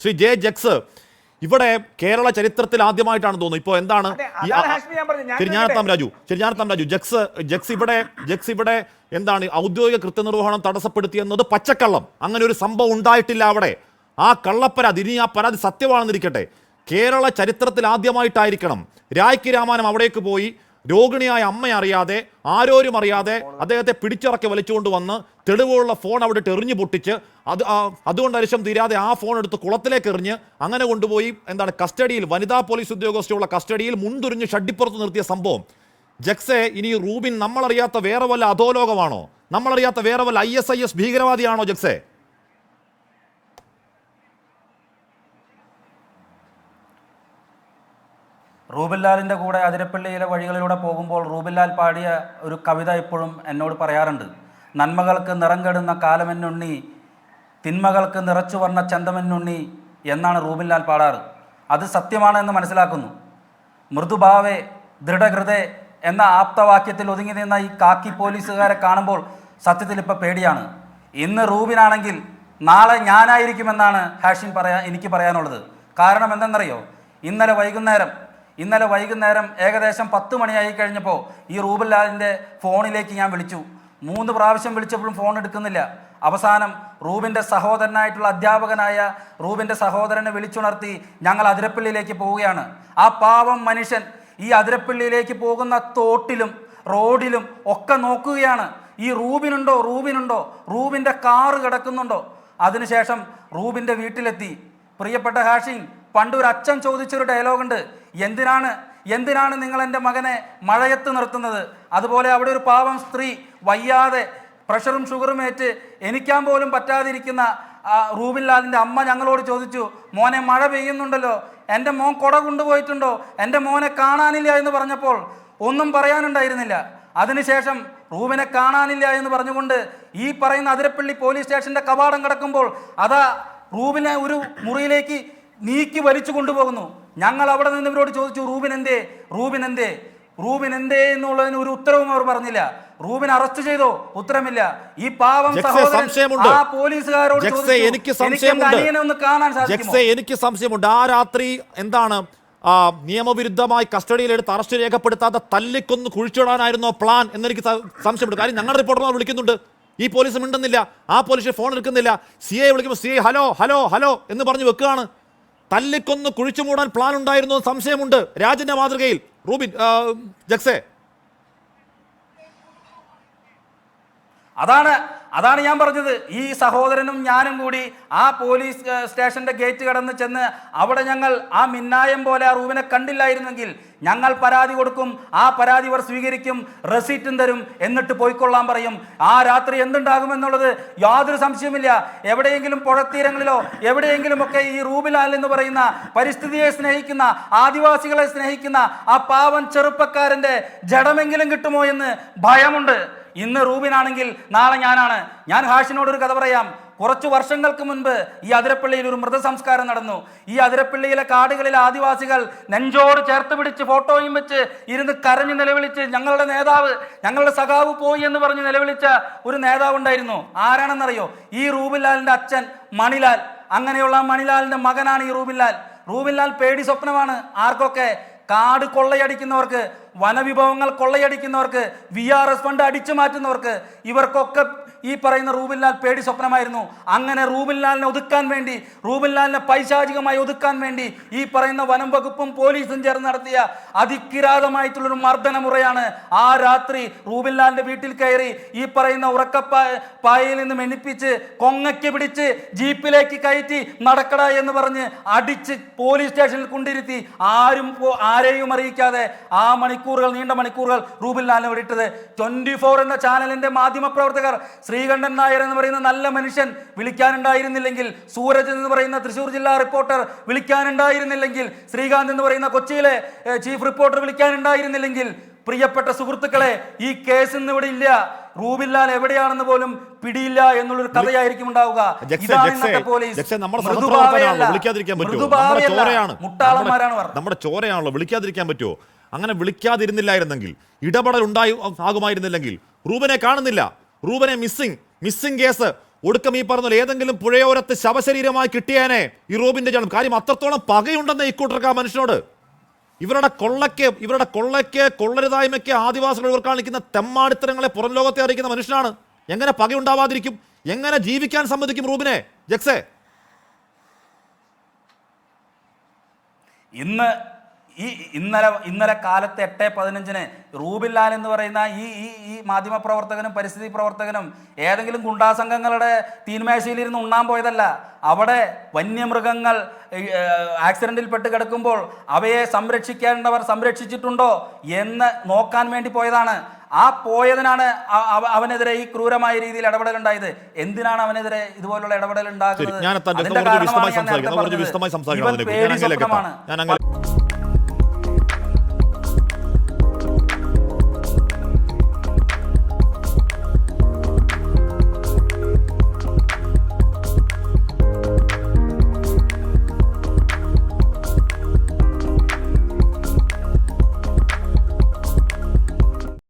Shri J ജക്സ്, ഇവിടെ കേരള ചരിത്രത്തിൽ ആദ്യമായിട്ടാണ് തോന്നുന്നു ഇപ്പോൾ എന്താണ് ചെറിഞ്ഞാനത്താം രാജു ജക്സ് ഇവിടെ എന്താണ് ഔദ്യോഗിക കൃത്യനിർവഹണം തടസ്സപ്പെടുത്തിയെന്നത് പച്ചക്കള്ളം. അങ്ങനെ ഒരു സംഭവം ഉണ്ടായിട്ടില്ല അവിടെ. ആ കള്ളപ്പരാതി, ഇനി ആ പരാതി സത്യമാണെന്നിരിക്കട്ടെ, കേരള ചരിത്രത്തിൽ ആദ്യമായിട്ടായിരിക്കണം രായ്ക്ക് രാമാനം അവിടേക്ക് പോയി രോഗിണിയായ അമ്മ അറിയാതെ ആരോരും അറിയാതെ അദ്ദേഹത്തെ പിടിച്ചിറക്കി വലിച്ചുകൊണ്ട് വന്ന് തെളിവുള്ള ഫോൺ അവിടെ എറിഞ്ഞു പൊട്ടിച്ച് അതുകൊണ്ട് അരിശം തീരാതെ ആ ഫോൺ എടുത്ത് കുളത്തിലേക്ക് എറിഞ്ഞ് അങ്ങനെ കൊണ്ടുപോയി എന്താണ് കസ്റ്റഡിയിൽ, വനിതാ പോലീസ് ഉദ്യോഗസ്ഥയുള്ള കസ്റ്റഡിയിൽ മുണ്ടുരിഞ്ഞ് ഷഡ്ഡിപ്പുറത്ത് നിർത്തിയ സംഭവം. ജക്സെ, ഇനി റൂബിൻ നമ്മളറിയാത്ത വേറെ വല്ല അധോലോകമാണോ? നമ്മളറിയാത്ത വേറെ വല്ല ISIS ഭീകരവാദിയാണോ ജക്സെ? റൂബിൻലാലിൻ്റെ കൂടെ അതിരപ്പള്ളിയിലെ വഴികളിലൂടെ പോകുമ്പോൾ റൂബിൻലാൽ പാടിയ ഒരു കവിത ഇപ്പോഴും എന്നോട് പറയാറുണ്ട്. നന്മകൾക്ക് നിറം കെടുന്ന കാലമെന്നുണ്ണി, തിന്മകൾക്ക് നിറച്ചു വന്ന ചന്തമെന്നുണ്ണി എന്നാണ് റൂബിൻലാൽ പാടാറ്. അത് സത്യമാണെന്ന് മനസ്സിലാക്കുന്നു. മൃദുഭാവേ ദൃഢഹൃദേ എന്ന ആപ്തവാക്യത്തിൽ ഒതുങ്ങി നിന്ന ഈ കാക്കി പോലീസുകാരെ കാണുമ്പോൾ സത്യത്തിൽ ഇപ്പോൾ പേടിയാണ്. ഇന്ന് റൂബിനാണെങ്കിൽ നാളെ ഞാനായിരിക്കുമെന്നാണ് ഹാഷിൻ എനിക്ക് പറയാനുള്ളത്. കാരണം എന്തെന്നറിയോ, ഇന്നലെ വൈകുന്നേരം ഏകദേശം 10 മണിയായി കഴിഞ്ഞപ്പോൾ ഈ റൂബിൻലാലിൻ്റെ ഫോണിലേക്ക് ഞാൻ വിളിച്ചു. 3 പ്രാവശ്യം വിളിച്ചപ്പോഴും ഫോൺ എടുക്കുന്നില്ല. അവസാനം റൂബിൻ്റെ സഹോദരനായിട്ടുള്ള അധ്യാപകനായ റൂബിൻ്റെ സഹോദരനെ വിളിച്ചുണർത്തി ഞങ്ങൾ അതിരപ്പള്ളിയിലേക്ക് പോവുകയാണ്. ആ പാവം മനുഷ്യൻ ഈ അതിരപ്പള്ളിയിലേക്ക് പോകുന്ന തോട്ടിലും റോഡിലും ഒക്കെ നോക്കുകയാണ്. ഈ റൂബിനുണ്ടോ, റൂബിൻ്റെ കാറ് കിടക്കുന്നുണ്ടോ. അതിനുശേഷം റൂബിൻ്റെ വീട്ടിലെത്തി. പ്രിയപ്പെട്ട ഹാഷിം, പണ്ടൊരു അച്ഛൻ ചോദിച്ചൊരു ഡയലോഗുണ്ട്, എന്തിനാണ് നിങ്ങൾ എൻ്റെ മകനെ മഴയത്ത് നിർത്തുന്നത്? അതുപോലെ അവിടെ ഒരു പാവം സ്ത്രീ വയ്യാതെ പ്രഷറും ഷുഗറും ഏറ്റ് എണിക്കാൻ പോലും പറ്റാതിരിക്കുന്ന റൂബിൻലാലിൻ്റെ അമ്മ ഞങ്ങളോട് ചോദിച്ചു, മോനെ മഴ പെയ്യുന്നുണ്ടല്ലോ, എൻ്റെ മോൻ കുട കൊണ്ടുപോയിട്ടുണ്ടോ, എൻ്റെ മോനെ കാണാനില്ല എന്ന് പറഞ്ഞപ്പോൾ ഒന്നും പറയാനുണ്ടായിരുന്നില്ല. അതിനുശേഷം റൂബിനെ കാണാനില്ല എന്ന് പറഞ്ഞുകൊണ്ട് ഈ പറയുന്ന അതിരപ്പള്ളി പോലീസ് സ്റ്റേഷൻ്റെ കവാടം കിടക്കുമ്പോൾ അതാ റൂബിനെ ഒരു മുറിയിലേക്ക് നീക്കി വലിച്ചു കൊണ്ടുപോകുന്നു. ഞങ്ങൾ അവിടെ നിന്ന് ഇവരോട് ചോദിച്ചു, റൂബിൻ എന്തേ എന്നുള്ളതിന് ഒരു ഉത്തരവും അവർ പറഞ്ഞില്ല. റൂബിൻ അറസ്റ്റ് ചെയ്തോ? ഉത്തരമില്ല. ഈ പാവം സഹോദരൻ ആ പോലീസുകാരോട് എനിക്ക് സംശയമുണ്ട്. ആ രാത്രി എന്താണ് നിയമവിരുദ്ധമായി കസ്റ്റഡിയിലെടുത്ത് അറസ്റ്റ് രേഖപ്പെടുത്താതെ തല്ലിക്കൊന്ന് കുഴിച്ചിടാനായിരുന്നോ പ്ലാൻ എന്നെനിക്ക് സംശയമുണ്ട്. കാര്യം ഞങ്ങളുടെ റിപ്പോർട്ടർമാർ വിളിക്കുന്നുണ്ട്, ഈ പോലീസ് മിണ്ടുന്നില്ല, ആ പോലീസ് ഫോൺ എടുക്കുന്നില്ല. CA വിളിക്കുമ്പോൾ CA ഹലോ എന്ന് പറഞ്ഞു വെക്കുകയാണ്. തല്ലിക്കൊന്ന് കുഴിച്ചു മൂടാൻ പ്ലാൻ ഉണ്ടായിരുന്നു സംശയമുണ്ട് രാജിന്റെ മാതൃകയിൽ. റൂബിൻ, ജക്സെ, അതാണ് ഞാൻ പറഞ്ഞത്. ഈ സഹോദരനും ഞാനും കൂടി ആ പോലീസ് സ്റ്റേഷന്റെ ഗേറ്റ് കടന്ന് ചെന്ന് അവിടെ ഞങ്ങൾ ആ മിന്നായം പോലെ ആ റൂബിനെ കണ്ടില്ലായിരുന്നെങ്കിൽ ഞങ്ങൾ പരാതി കൊടുക്കും. ആ പരാതി ഇവർ സ്വീകരിക്കും, റെസീറ്റും തരും, എന്നിട്ട് പോയിക്കൊള്ളാൻ പറയും. ആ രാത്രി എന്തുണ്ടാകുമെന്നുള്ളത് യാതൊരു സംശയമില്ല. എവിടെയെങ്കിലും പുഴത്തീരങ്ങളിലോ എവിടെയെങ്കിലും ഒക്കെ ഈ റൂബിൻലാൽ എന്ന് പറയുന്ന പരിസ്ഥിതിയെ സ്നേഹിക്കുന്ന, ആദിവാസികളെ സ്നേഹിക്കുന്ന ആ പാവൻ ചെറുപ്പക്കാരൻ്റെ ജഡമെങ്കിലും കിട്ടുമോ എന്ന് ഭയമുണ്ട്. ഇന്ന് റൂബിനാണെങ്കിൽ നാളെ ഞാനാണ്. ഞാൻ ഹാഷിനോടൊരു കഥ പറയാം. കുറച്ചു വർഷങ്ങൾക്ക് മുൻപ് ഈ അതിരപ്പള്ളിയിൽ ഒരു മൃതസംസ്കാരം നടന്നു. ഈ അതിരപ്പള്ളിയിലെ കാടുകളിലെ ആദിവാസികൾ നെഞ്ചോട് ചേർത്ത് പിടിച്ച് ഫോട്ടോയും വെച്ച് ഇരുന്ന് കരഞ്ഞു നിലവിളിച്ച് ഞങ്ങളുടെ സഖാവ് പോയി എന്ന് പറഞ്ഞ് നിലവിളിച്ച ഒരു നേതാവ് ഉണ്ടായിരുന്നു. ആരാണെന്നറിയോ? ഈ റൂബിൻലാലിൻ്റെ അച്ഛൻ മണിലാൽ. അങ്ങനെയുള്ള മണിലാലിൻ്റെ മകനാണ് ഈ റൂബിൻലാൽ. റൂബിൻലാൽ പേടി സ്വപ്നമാണ് ആർക്കൊക്കെ? കാട് കൊള്ളയടിക്കുന്നവർക്ക്, വനവിഭവങ്ങൾ കൊള്ളയടിക്കുന്നവർക്ക്, VRS ഫണ്ട് അടിച്ചു മാറ്റുന്നവർക്ക്, ഇവർക്കൊക്കെ ഈ പറയുന്ന റൂബിൻലാൽ പേടി സ്വപ്നമായിരുന്നു. അങ്ങനെ റൂബിൻലാലിനെ ഒതുക്കാൻ വേണ്ടി, റൂബിൻലാലിനെ പൈശാചികമായി ഒതുക്കാൻ വേണ്ടി ഈ പറയുന്ന വനം വകുപ്പും പോലീസും ചേർന്ന് നടത്തിയ അതികിരാതമായിട്ടുള്ളൊരു മർദ്ദന മുറയാണ്. ആ രാത്രി റൂബിൻലാലിന്റെ വീട്ടിൽ കയറി ഈ പറയുന്ന ഉറക്കപ്പായയിൽ നിന്ന് മെണിപ്പിച്ച് കൊങ്ങയ്ക്ക് പിടിച്ച് ജീപ്പിലേക്ക് കയറ്റി നടക്കട എന്ന് പറഞ്ഞ് അടിച്ച് പോലീസ് സ്റ്റേഷനിൽ കൊണ്ടിരുത്തി ആരെയും അറിയിക്കാതെ നീണ്ട മണിക്കൂറുകൾ റൂബിൻലാലിനെ വിട്ടത്. 24 എന്ന ചാനലിന്റെ മാധ്യമപ്രവർത്തകർ ശ്രീകണ്ഠൻ നായർ എന്ന് പറയുന്ന നല്ല മനുഷ്യൻ വിളിക്കാനുണ്ടായിരുന്നില്ലെങ്കിൽ, സൂരജ് എന്ന് പറയുന്ന തൃശ്ശൂർ ജില്ലാ റിപ്പോർട്ടർ വിളിക്കാനുണ്ടായിരുന്നില്ലെങ്കിൽ, ശ്രീകാന്ത് എന്ന് പറയുന്ന കൊച്ചിയിലെ ചീഫ് റിപ്പോർട്ടർ വിളിക്കാനുണ്ടായിരുന്നില്ലെങ്കിൽ, പ്രിയപ്പെട്ട സുഹൃത്തുക്കളെ, ഈ കേസ് ഇന്ന് ഇവിടെ ഇല്ല. റൂബിൻലാൽ എവിടെയാണെന്ന് പോലും പിടിയില്ല എന്നുള്ളൊരു കഥയായിരിക്കും ഉണ്ടാവുക. നമ്മുടെ ചോരയാണല്ലോ, വിളിക്കാതിരിക്കാൻ പറ്റുമോ? അങ്ങനെ വിളിക്കാതിരുന്നില്ലായിരുന്നെങ്കിൽ, ഇടപെടൽ ആകുമായിരുന്നില്ലെങ്കിൽ, റൂബിനെ കാണുന്നില്ല, റൂബിനെ മിസ്സിംഗ് കേസ് ഒടുക്കം ഈ പറഞ്ഞ ഏതെങ്കിലും പുഴയോരത്ത് ശവശരീരമായി കിട്ടിയേനെ ഈ റൂബിന്റെ ജനം. കാര്യം അത്രത്തോളം പകയുണ്ടെന്ന് ഇക്കൂട്ടർക്ക് ആ മനുഷ്യനോട്. ഇവരുടെ കൊള്ളയ്ക്ക് കൊള്ളരുതായ്മയ്ക്ക് ആദിവാസികൾ ഇവർ കാണിക്കുന്ന തെമ്മാടിത്തരങ്ങളെ പുറം ലോകത്തെ അറിയിക്കുന്ന മനുഷ്യനാണ്. എങ്ങനെ പകയുണ്ടാവാതിരിക്കും? എങ്ങനെ ജീവിക്കാൻ സമ്മതിക്കും റൂബിനെ? ജക്സേ, ഇന്നലെ കാലത്ത് 8:15 റൂബിൻ ലാൽ എന്ന് പറയുന്ന ഈ മാധ്യമ പ്രവർത്തകനും പരിസ്ഥിതി പ്രവർത്തകനും ഏതെങ്കിലും ഗുണ്ടാ സംഘങ്ങളുടെ തീന്മേശയിലിരുന്ന് ഉണ്ണാൻ പോയതല്ല. അവിടെ വന്യമൃഗങ്ങൾ ആക്സിഡന്റിൽപ്പെട്ട് കിടക്കുമ്പോൾ അവയെ സംരക്ഷിക്കേണ്ടവർ സംരക്ഷിച്ചിട്ടുണ്ടോ എന്ന് നോക്കാൻ വേണ്ടി പോയതാണ്. ആ പോയതിനാണ് അവനെതിരെ ഈ ക്രൂരമായ രീതിയിൽ ഇടപെടലുണ്ടായത്. എന്തിനാണ് അവനെതിരെ ഇതുപോലുള്ള ഇടപെടൽ ഉണ്ടാകുന്നത്? ഞാൻ